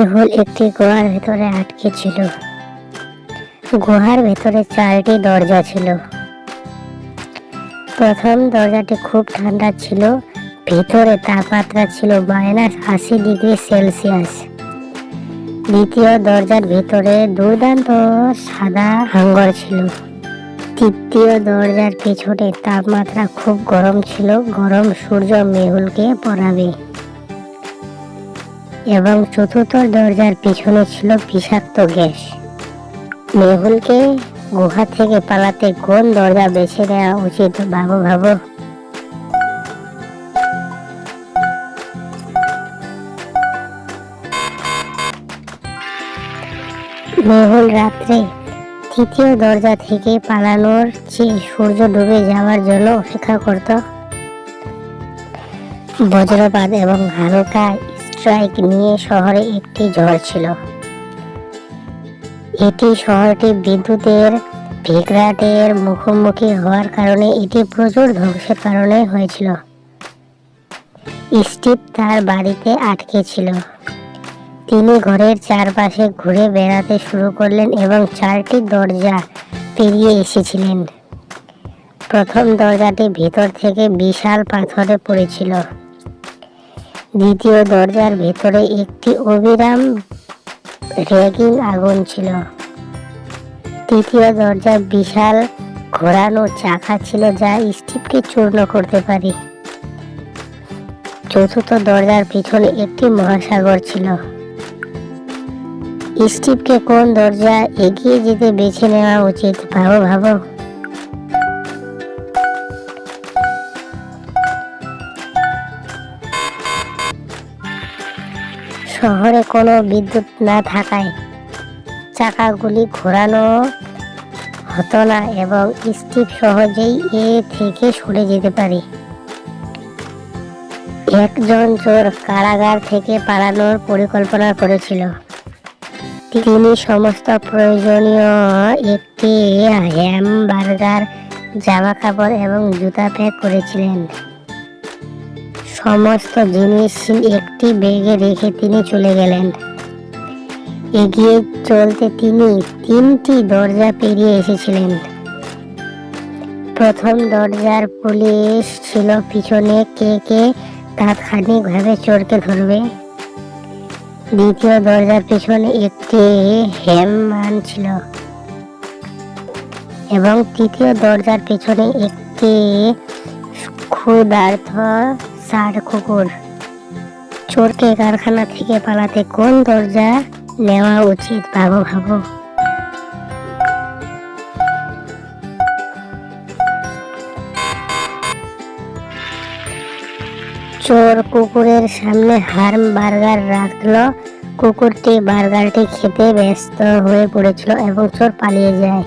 মেহুল একটি গুহার ভেতরে আটকে ছিল। গুহার ভেতরে 4টি দরজা ছিল। প্রথম দরজাটি খুব ঠান্ডা ছিল, ভিতরে তাপমাত্রা ছিল -80°C। দ্বিতীয় দরজার ভিতরে দুর্দান্ত সাদা হাঙ্গর ছিল। তৃতীয় দরজার পিছনে তাপমাত্রা খুব গরম ছিল, গরম সূর্য মেহুলকে পোড়াবে। এবং চতুর্থ দরজার পিছনে ছিল বিষাক্ত গ্যাস। মেহুলকে গুহা থেকে পালাতে কোন দরজা বেছে নেওয়া উচিত? ভাবো। মেহুল রাত্রে তৃতীয় দরজা থেকে পালানোর চেয়ে সূর্য ডুবে যাওয়ার জন্য অপেক্ষা করত। বজ্রপাত এবং হালকা স্ট্রাইক নিয়ে শহরে একটি ঝড় ছিল। এটি শহরটি বিদ্যুতের বিভ্রাটের মুখোমুখি হওয়ার কারণে এটি প্রচুর ধ্বংসের কারণে হয়েছিল। স্টিভ তার বাড়িতে আটকে ছিল। তিনি ঘরের চারপাশে ঘুরে বেড়াতে শুরু করলেন এবং 4টি দরজা পেরিয়ে এসেছিলেন। প্রথম দরজাটি ভিতর থেকে বিশাল পাথরে পড়েছিল। দ্বিতীয় দরজার ভেতরে একটি অবিরাম র্যাগিং আগুন ছিল। তৃতীয় দরজার বিশাল ঘোরানো চাকা ছিল যা স্টিভকে চূর্ণ করতে পারে। চতুর্থ দরজার পিছনে একটি মহাসাগর ছিল। স্টিভকে কোন দরজা এগিয়ে যেতে বেছে নেওয়া উচিত? ভাবো। শহরে কোনো বিদ্যুৎ না থাকায় চাকাগুলি ঘোরানো হতো না এবং স্টিভ সহজেই এ থেকে সরে যেতে পারে। একজন চোর কারাগার থেকে পালানোর পরিকল্পনা করেছিল। তিনি সমস্ত প্রয়োজনীয় একটি হ্যামবার্গার, জামাকাপড় এবং জুতা প্যাক করেছিলেন। সমস্ত জিনিস একটি ব্যাগে রেখে তিনি চলে গেলেন। এগিয়ে চলতে তিনি 3টি দরজা পেরিয়ে এসেছিলেন। প্রথম দরজার পুলিশ ছিল পিছনে, কে তাৎক্ষণিকভাবে চোরকে ধরবে। দ্বিতীয় দরজার পিছনে একটি হ্যামম্যান ছিল এবং তৃতীয় দরজার পিছনে একটি ক্ষুধার্ত ষাঁড় কুকুর। চোরকে কারখানা থেকে পালাতে কোন দরজা নেওয়া উচিত? ভাবো। চোর কুকুরের সামনে হ্যামবার্গার রাখল। কুকুরটি বার্গারটি খেতে ব্যস্ত হয়ে পড়েছিল এবং চোর পালিয়ে যায়।